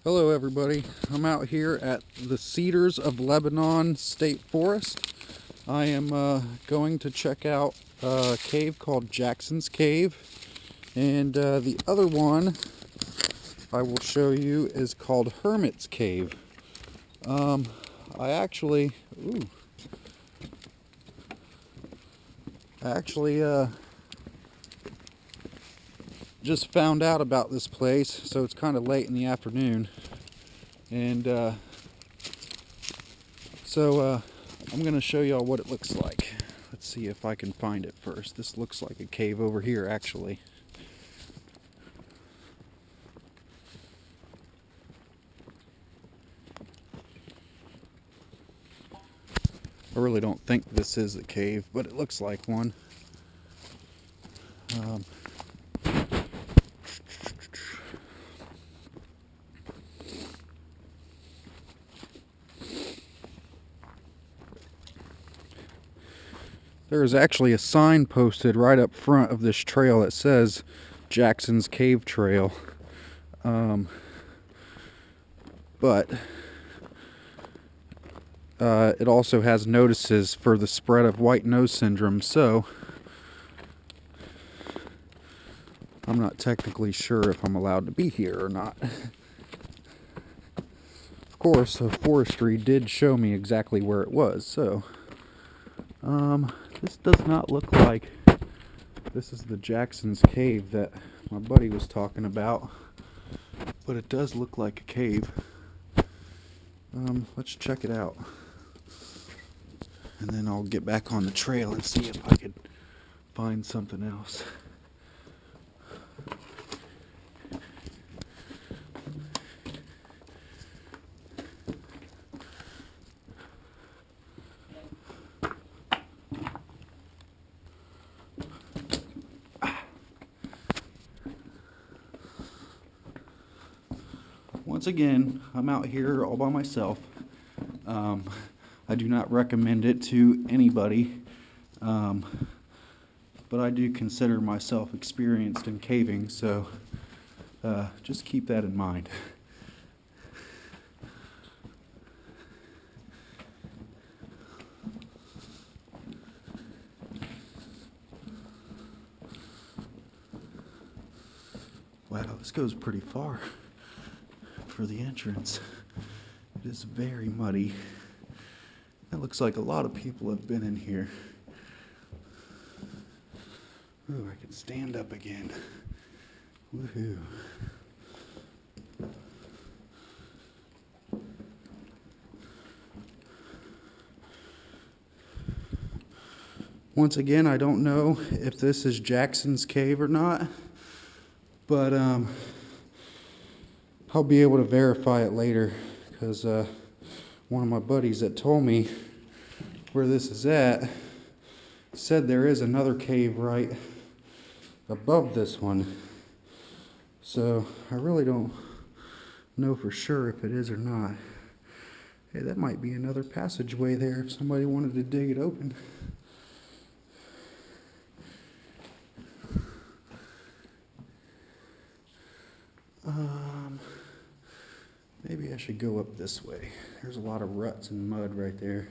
Hello everybody, I'm out here at the Cedars of Lebanon State Forest. I am going to check out a cave called Jackson's Cave, and the other one I will show you is called Hermit's Cave. I actually just found out about this place, so it's kind of late in the afternoon, and I'm going to show y'all what it looks like. Let's see if I can find it first. This looks like a cave over here, actually. I really don't think this is a cave, but it looks like one. There is actually a sign posted right up front of this trail that says Jackson's Cave Trail. But it also has notices for the spread of white nose syndrome, so I'm not technically sure if I'm allowed to be here or not. Of course, the forestry did show me exactly where it was, so this does not look like this is the Jackson's Cave that my buddy was talking about, but it does look like a cave. Let's check it out, and then I'll get back on the trail and see if I could find something else. Once again, I'm out here all by myself. I do not recommend it to anybody, but I do consider myself experienced in caving, so just keep that in mind. Wow, this goes pretty far for the entrance. It is very muddy. It looks like a lot of people have been in here. Ooh, I can stand up again. Woohoo. Once again, I don't know if this is Jackson's Cave or not, but I'll be able to verify it later, because one of my buddies that told me where this is at said there is another cave right above this one. So I really don't know for sure if it is or not. Hey, that might be another passageway there if somebody wanted to dig it open. Maybe I should go up this way. There's a lot of ruts and mud right there.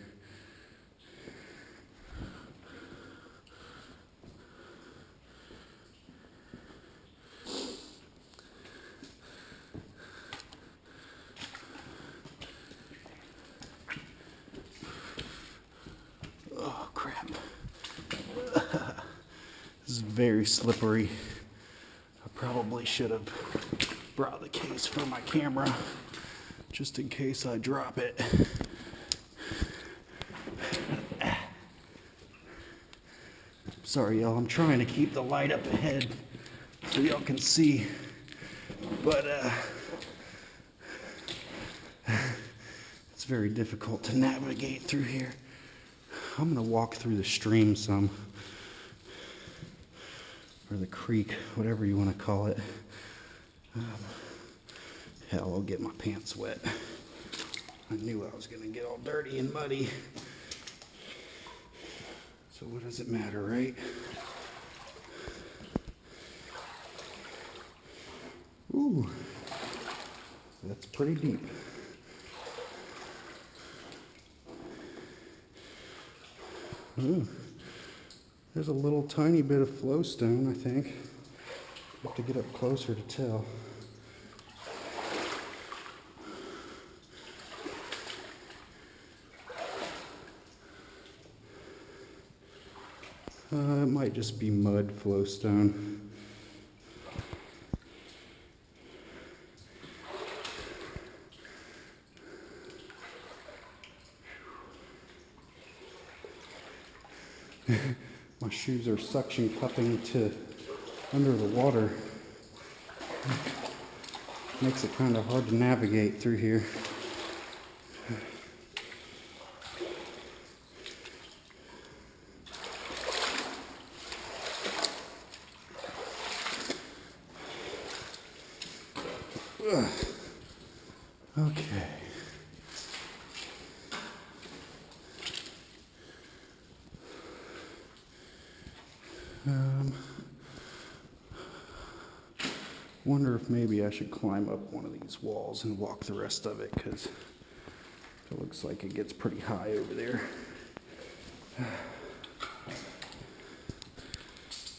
Oh, crap. This is very slippery. I probably should have brought the case for my camera, just in case I drop it. Sorry, y'all, I'm trying to keep the light up ahead so y'all can see, but it's very difficult to navigate through here. I'm gonna walk through the stream some, or the creek, whatever you want to call it. Hell, I'll get my pants wet. I knew I was going to get all dirty and muddy. So what does it matter, right? Ooh. That's pretty deep. Ooh, there's a little tiny bit of flowstone, I think. Have to get up closer to tell. It might just be mud flowstone. My shoes are suction cupping to under the water. Makes it kind of hard to navigate through here. Okay. Wonder if maybe I should climb up one of these walls and walk the rest of it, because it looks like it gets pretty high over there.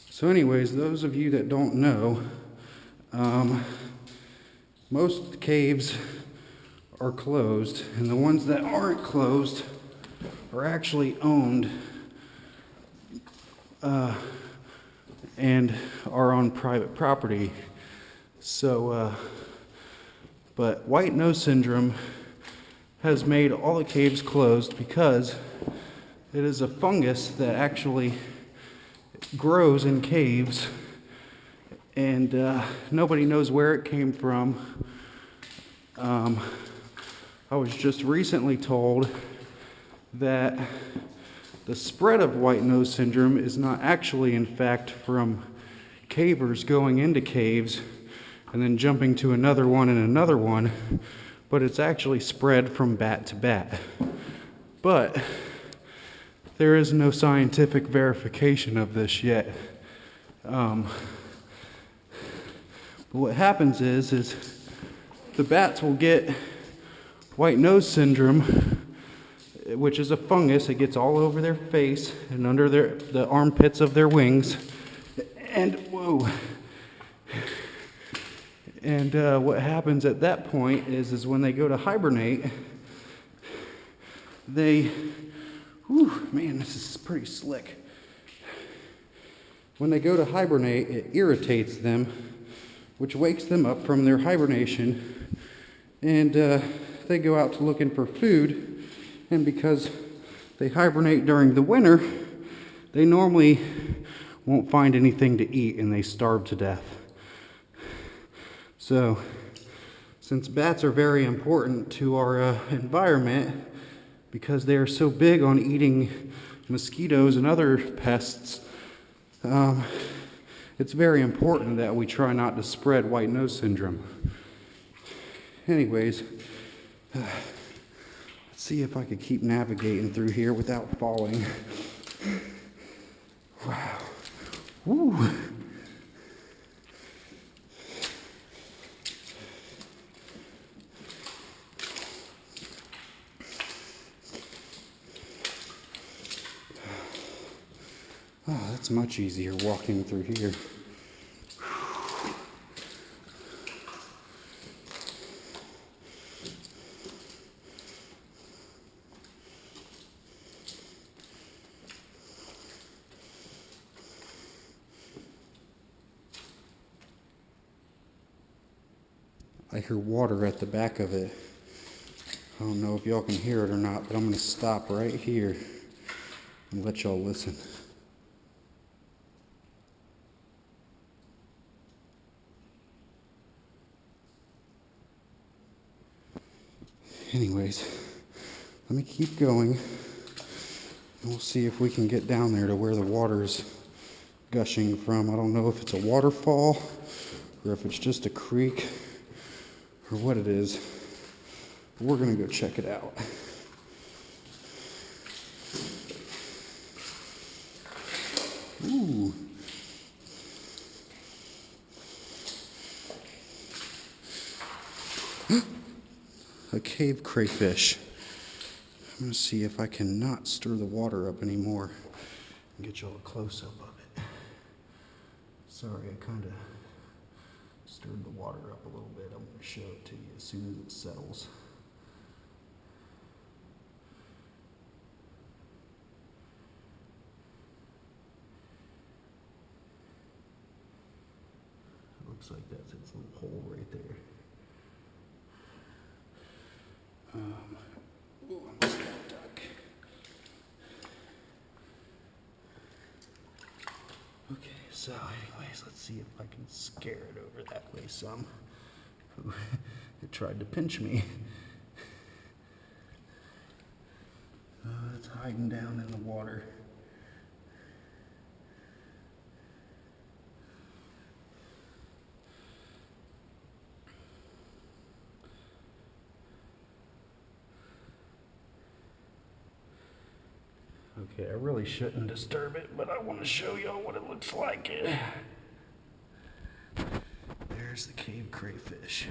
So anyways, those of you that don't know, most caves are closed, and the ones that aren't closed are actually owned and are on private property. So, but white nose syndrome has made all the caves closed because it is a fungus that actually grows in caves, and nobody knows where it came from. I was just recently told that the spread of white nose syndrome is not actually, in fact, from cavers going into caves and then jumping to another one and another one, but it's actually spread from bat to bat. But there is no scientific verification of this yet. But what happens is the bats will get white nose syndrome, which is a fungus. It gets all over their face and under the armpits of their wings. And whoa. And what happens at that point is when they go to hibernate, man, this is pretty slick. When they go to hibernate, it irritates them, which wakes them up from their hibernation, and they go out to looking for food, and because they hibernate during the winter, they normally won't find anything to eat, and they starve to death. So, since bats are very important to our environment, because they are so big on eating mosquitoes and other pests, it's very important that we try not to spread white nose syndrome. Anyways, let's see if I could keep navigating through here without falling. Wow. Woo. Oh, that's much easier walking through here. I hear water at the back of it. I don't know if y'all can hear it or not, but I'm going to stop right here and let y'all listen. Anyways, let me keep going, and we'll see if we can get down there to where the water's gushing from. I don't know if it's a waterfall or if it's just a creek or what it is, but we're going to go check it out. Ooh. A cave crayfish. I'm gonna see if I can not stir the water up anymore and get you all a close-up of it. Sorry, I kind of stirred the water up a little bit. I'm gonna show it to you as soon as it settles. It looks like that's its little hole right there. Ooh, I almost got a duck. Okay, so anyways, let's see if I can scare it over that way some. Ooh, it tried to pinch me. It's hiding down in the water. Okay, I really shouldn't disturb it, but I want to show y'all what it looks like. There's the cave crayfish.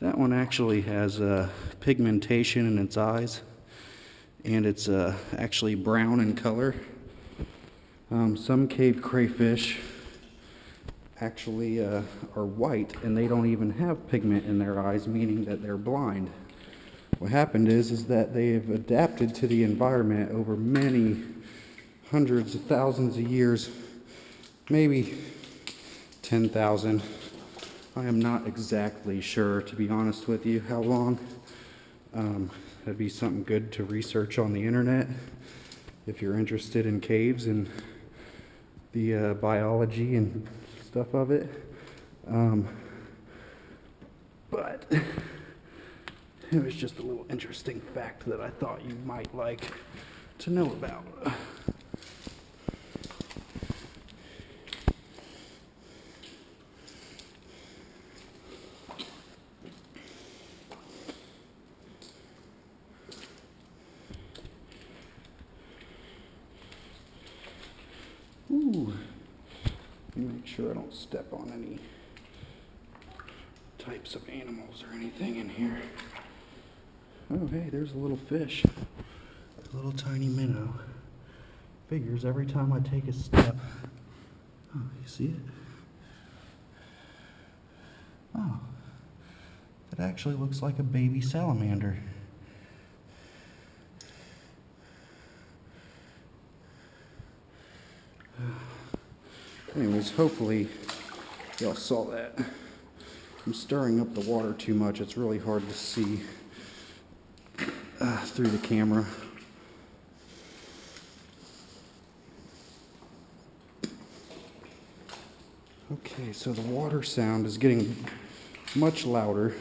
That one actually has pigmentation in its eyes, and it's actually brown in color. Some cave crayfish actually are white, and they don't even have pigment in their eyes, meaning that they're blind. What happened is that they have adapted to the environment over many hundreds of thousands of years, maybe 10,000. I am not exactly sure, to be honest with you, how long. That'd be something good to research on the internet if you're interested in caves and the biology and stuff of it. But it was just a little interesting fact that I thought you might like to know about. Ooh. Make sure I don't step on any types of animals or anything in here. Oh, hey, there's a little fish. A little tiny minnow. Figures every time I take a step. Oh, you see it? Oh, it actually looks like a baby salamander. Anyways, hopefully y'all saw that. I'm stirring up the water too much. It's really hard to see through the camera. Okay, so the water sound is getting much louder.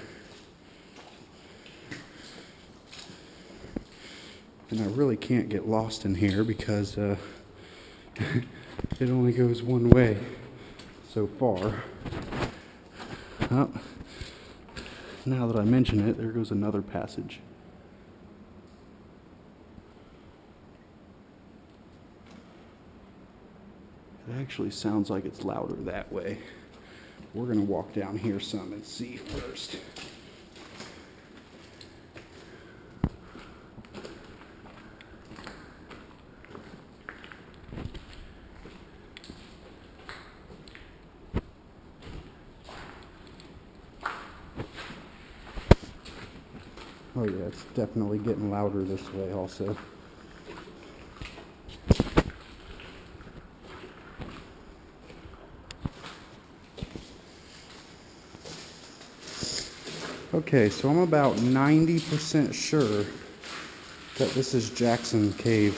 And I really can't get lost in here because it only goes one way so far. Oh, now that I mention it, there goes another passage. It actually sounds like it's louder that way. We're going to walk down here some and see first. Oh yeah, it's definitely getting louder this way also. Okay, so I'm about 90% sure that this is Jackson Cave.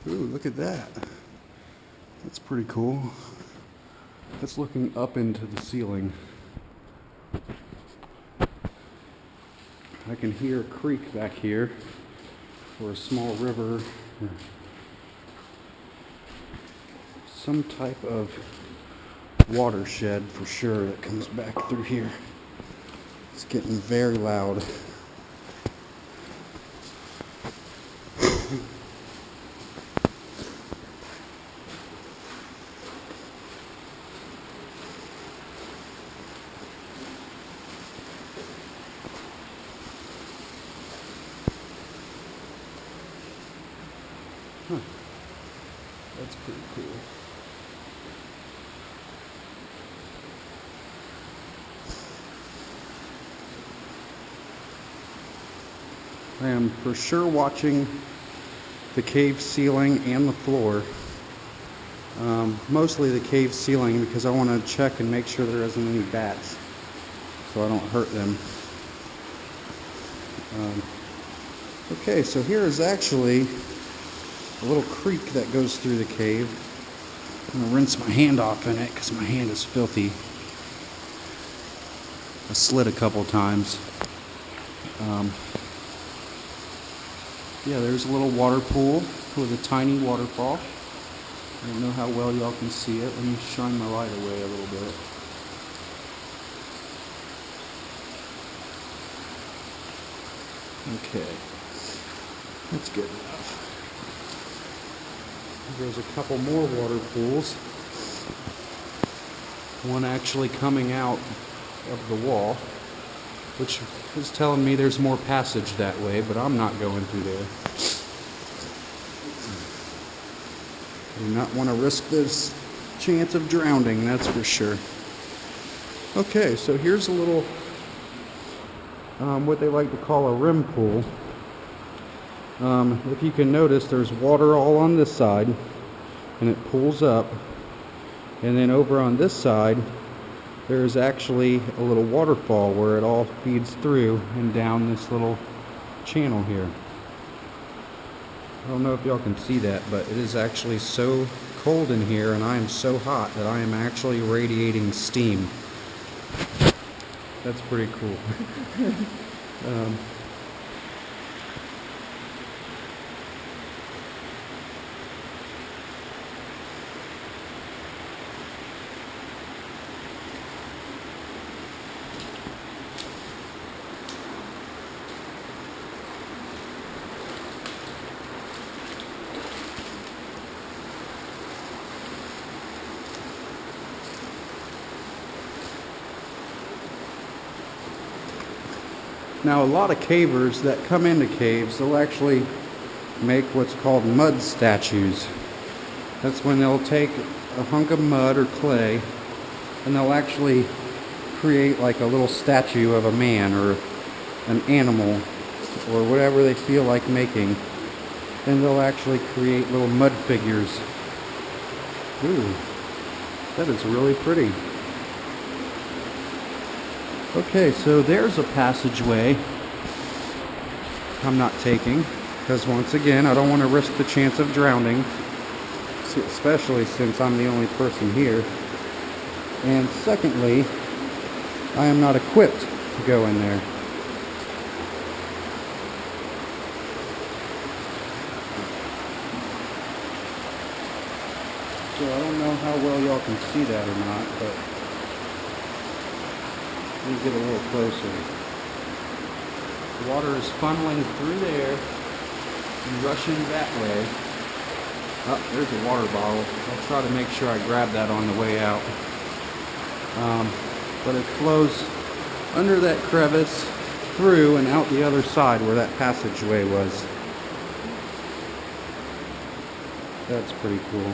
Ooh, look at that. That's pretty cool. That's looking up into the ceiling. I can hear a creek back here, or a small river, or some type of watershed for sure that comes back through here. It's getting very loud. Huh. That's pretty cool. I am for sure watching the cave ceiling and the floor. Mostly the cave ceiling because I want to check and make sure there isn't any bats so I don't hurt them. Okay, so here is actually a little creek that goes through the cave. I'm going to rinse my hand off in it because my hand is filthy. I slid a couple times. Yeah, there's a little water pool with a tiny waterfall. I don't know how well y'all can see it. Let me shine my light away a little bit. Okay, that's good enough. There's a couple more water pools. One actually coming out of the wall, which is telling me there's more passage that way, but I'm not going through there. I do not want to risk this chance of drowning, that's for sure. Okay, so here's a little, what they like to call a rim pool. If you can notice, there's water all on this side, and it pools up. And then over on this side, there's actually a little waterfall where it all feeds through and down this little channel here. I don't know if y'all can see that, but it is actually so cold in here and I am so hot that I am actually radiating steam. That's pretty cool. Now, a lot of cavers that come into caves, they'll actually make what's called mud statues. That's when they'll take a hunk of mud or clay and they'll actually create like a little statue of a man or an animal or whatever they feel like making. Then they'll actually create little mud figures. Ooh, that is really pretty. Okay, so there's a passageway I'm not taking, because once again, I don't want to risk the chance of drowning, especially since I'm the only person here. And secondly, I am not equipped to go in there. So I don't know how well y'all can see that or not, but let me get a little closer. The water is funneling through there and rushing that way. Oh, there's a water bottle. I'll try to make sure I grab that on the way out. But it flows under that crevice, through and out the other side where that passageway was. That's pretty cool.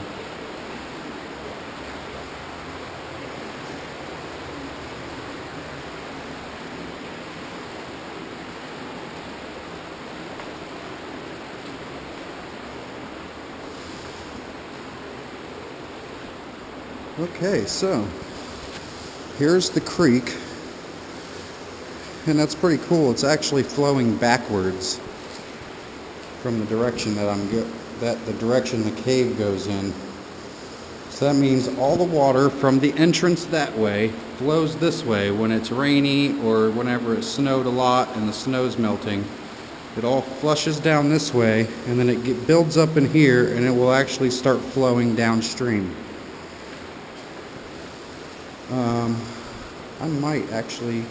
Okay, so here's the creek, and that's pretty cool. It's actually flowing backwards from the direction that the direction the cave goes in. So that means all the water from the entrance that way flows this way when it's rainy or whenever it snowed a lot and the snow's melting. It all flushes down this way, and then it builds up in here, and it will actually start flowing downstream. I might actually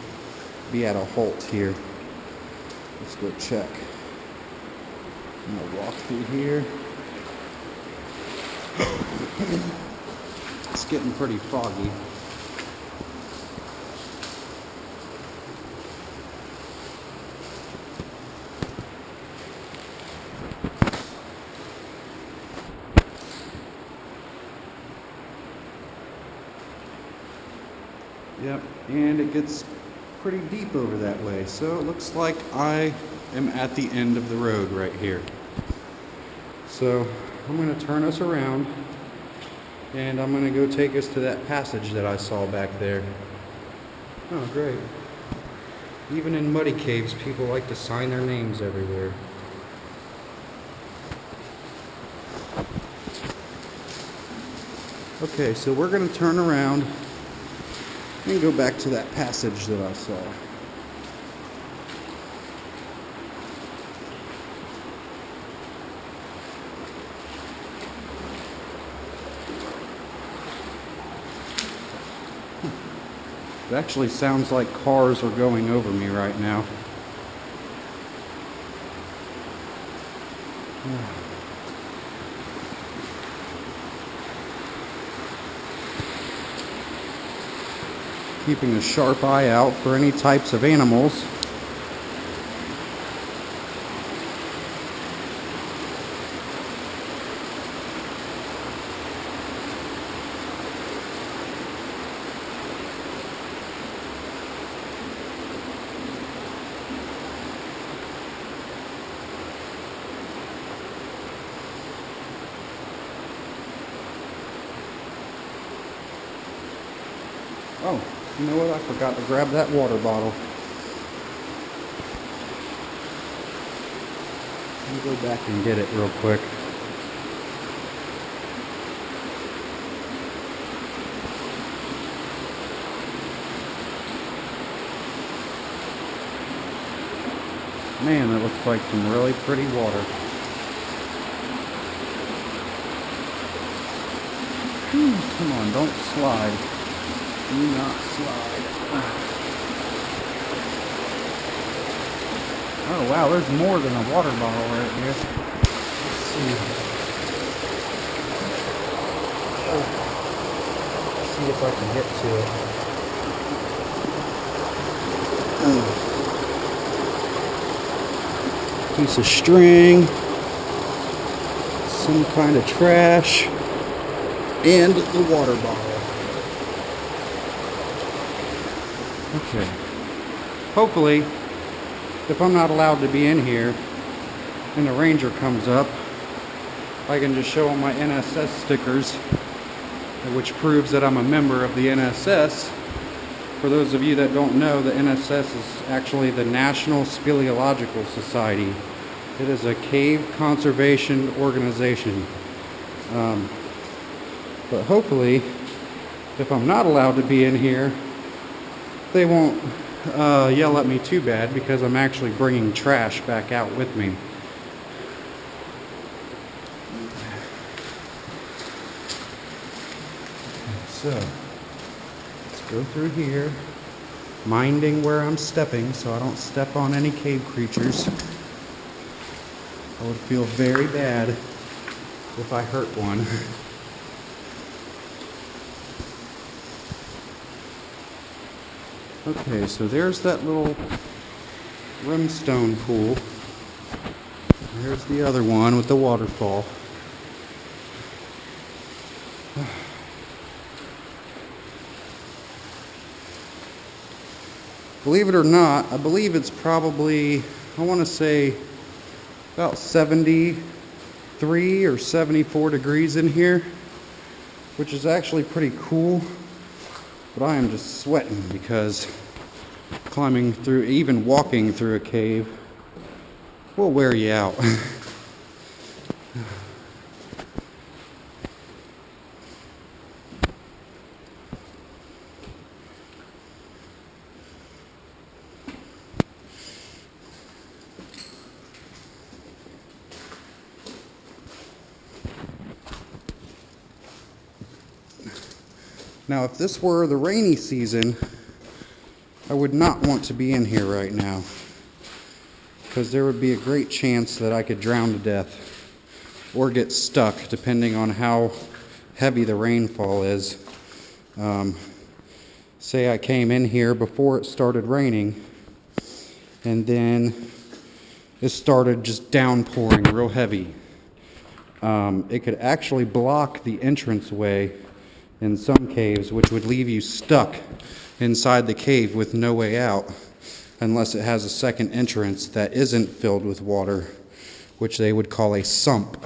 be at a halt here. Let's go check. I'm gonna walk through here. It's getting pretty foggy. Yep, and it gets pretty deep over that way, so it looks like I am at the end of the road right here. So I'm going to turn us around and I'm going to go take us to that passage that I saw back there. Oh, great. Even in muddy caves, people like to sign their names everywhere. Okay, so we're going to turn around and go back to that passage that I saw. It actually sounds like cars are going over me right now. Keeping a sharp eye out for any types of animals. Oh, you know what? I forgot to grab that water bottle. Let me go back and get it real quick. Man, that looks like some really pretty water. Come on, don't slide. Do not slide. Oh wow, there's more than a water bottle right here. Let's see. Let's see if I can get to it. Piece of string, some kind of trash, and the water bottle. Okay. Hopefully, if I'm not allowed to be in here and the ranger comes up, I can just show him my NSS stickers, which proves that I'm a member of the NSS. For those of you that don't know, the NSS is actually the National Speleological Society. It is a cave conservation organization. But hopefully, if I'm not allowed to be in here, they won't yell at me too bad because I'm actually bringing trash back out with me. So, let's go through here, minding where I'm stepping so I don't step on any cave creatures. I would feel very bad if I hurt one. Okay, so there's that little brimstone pool. There's the other one with the waterfall. Believe it or not, I believe it's probably, I want to say, about 73 or 74 degrees in here, which is actually pretty cool. But I am just sweating because climbing through, even walking through a cave, will wear you out. Now, if this were the rainy season, I would not want to be in here right now, because there would be a great chance that I could drown to death or get stuck, depending on how heavy the rainfall is. Say I came in here before it started raining, and then it started just downpouring real heavy. It could actually block the entranceway in some caves, which would leave you stuck inside the cave with no way out, unless it has a second entrance that isn't filled with water, which they would call a sump.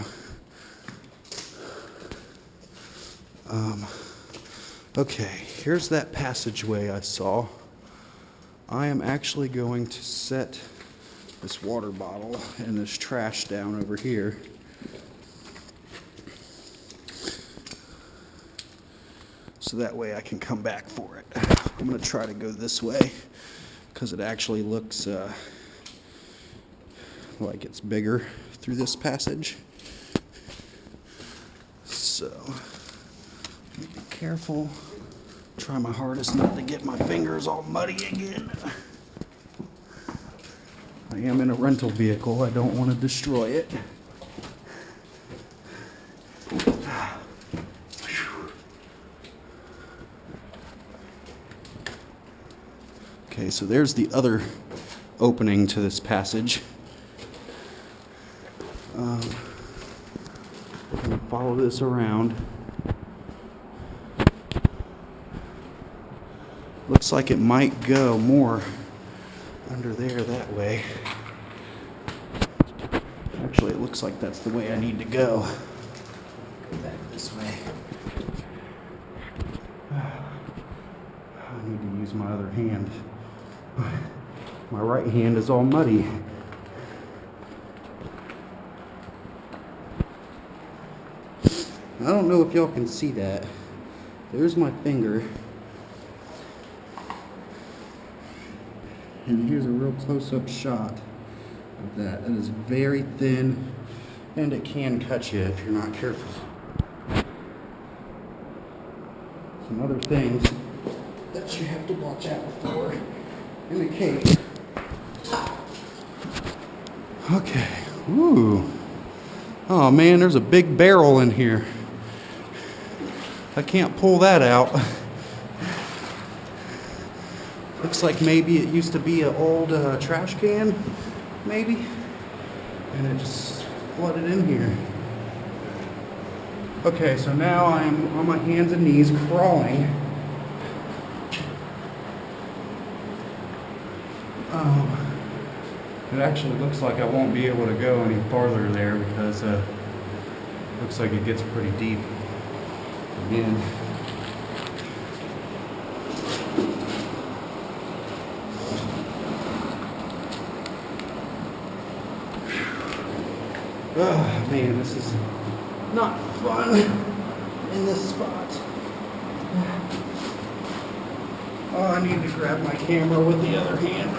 Okay, here's that passageway I saw. I am actually going to set this water bottle and this trash down over here. So that way I can come back for it. I'm going to try to go this way because it actually looks like it's bigger through this passage. So, be careful. Try my hardest not to get my fingers all muddy again. I am in a rental vehicle. I don't want to destroy it. Okay, so there's the other opening to this passage. I'm going to follow this around. Looks like it might go more under there that way. Actually, it looks like that's the way I need to go. Back this way. I need to use my other hand. My right hand is all muddy. I don't know if y'all can see that. There's my finger. And here's a real close-up shot of that. That is very thin, and it can cut you if you're not careful. Some other things that you have to watch out for in the cave. Okay. Ooh. Oh man, there's a big barrel in here. I can't pull that out. Looks like maybe it used to be an old trash can, maybe, and it just flooded in here. Okay, so now I'm on my hands and knees crawling. It actually looks like I won't be able to go any farther there because it looks like it gets pretty deep again. Oh man, this is not fun in this spot. Oh, I need to grab my camera with the other hand.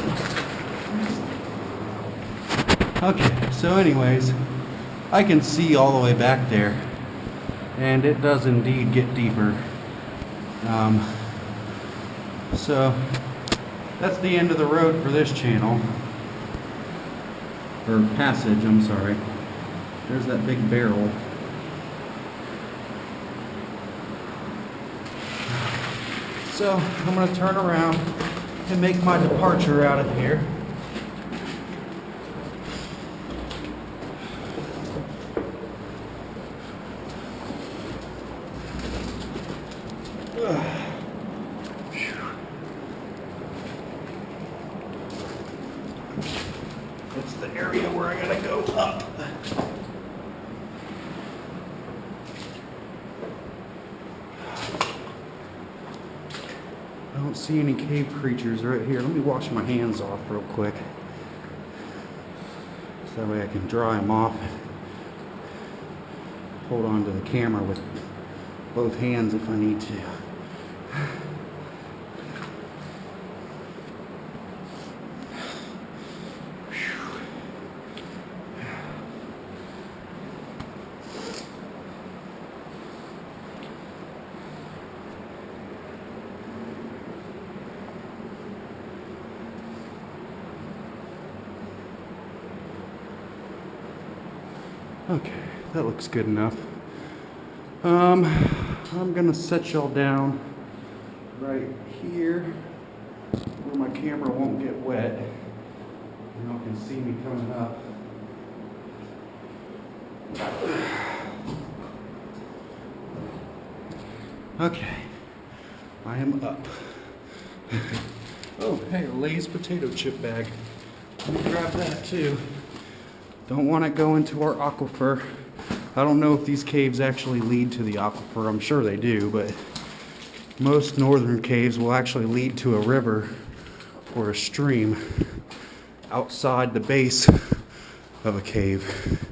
Okay, so anyways, I can see all the way back there, and it does indeed get deeper. So that's the end of the road for this channel, or passage, I'm sorry. There's that big barrel. So I'm going to turn around and make my departure out of here. It's the area where I gotta go up. I don't see any cave creatures right here. Let me wash my hands off real quick. So that way I can dry them off and hold on to the camera with both hands if I need to. Okay, that looks good enough. I'm gonna set y'all down right here where my camera won't get wet and y'all can see me coming up. Okay, I am up. Oh, hey, a Lay's potato chip bag. Let me grab that too. Don't want to go into our aquifer. I don't know if these caves actually lead to the aquifer. I'm sure they do, but most northern caves will actually lead to a river or a stream outside the base of a cave.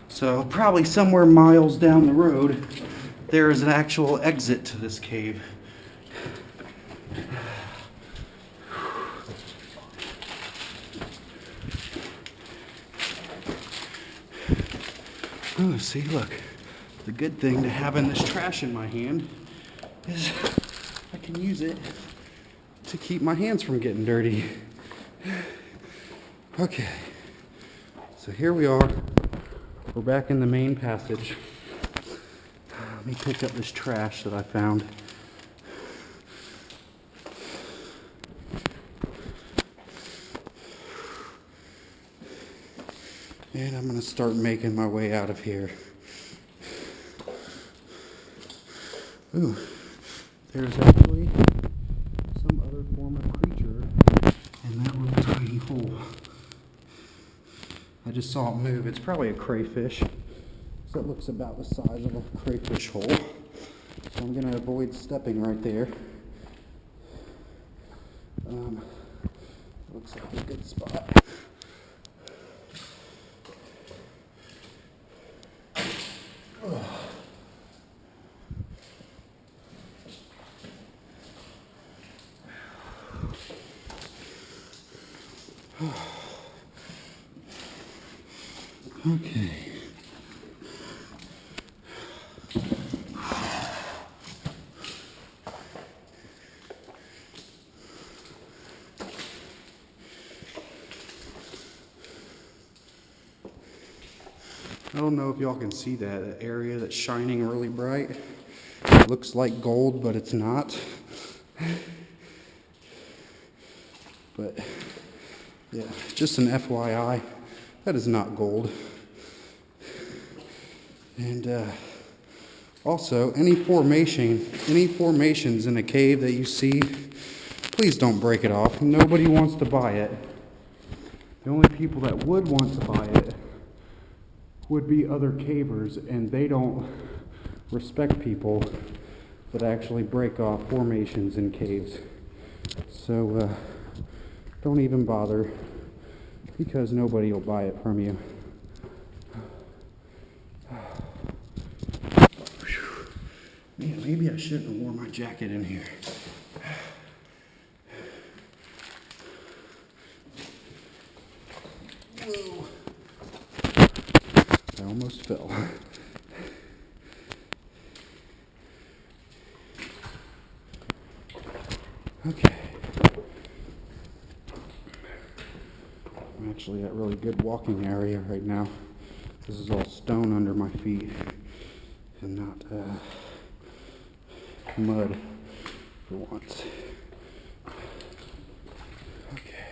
So probably somewhere miles down the road, there is an actual exit to this cave. Oh, see, look. The good thing to having this trash in my hand is I can use it to keep my hands from getting dirty. Okay, so here we are. We're back in the main passage. Let me pick up this trash that I found. And I'm going to start making my way out of here. Ooh, there's actually some other form of creature in that little tiny hole. I just saw it move. It's probably a crayfish. So it looks about the size of a crayfish hole. So I'm going to avoid stepping right there. Looks like a good spot. Okay. I don't know if y'all can see that area that's shining really bright. It looks like gold, but it's not. But yeah, just an FYI, that is not gold. And also, any formations in a cave that you see, please don't break it off. Nobody wants to buy it. The only people that would want to buy it would be other cavers, and they don't respect people that actually break off formations in caves. So don't even bother, because nobody will buy it from you. Man, maybe I shouldn't have worn my jacket in here. Whoa. I almost fell. Okay. I'm actually at a really good walking area right now. This is all stone under my feet and not mud for once. Okay.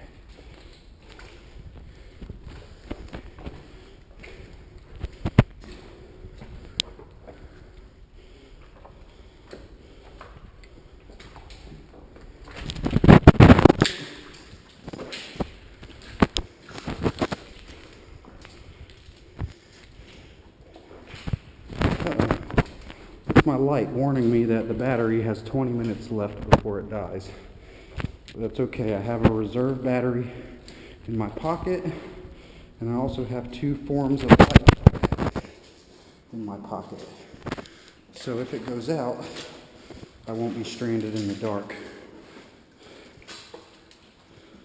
My light warning me that the battery has 20 minutes left before it dies. But that's okay. I have a reserve battery in my pocket, and I also have 2 forms of light in my pocket. So if it goes out, I won't be stranded in the dark.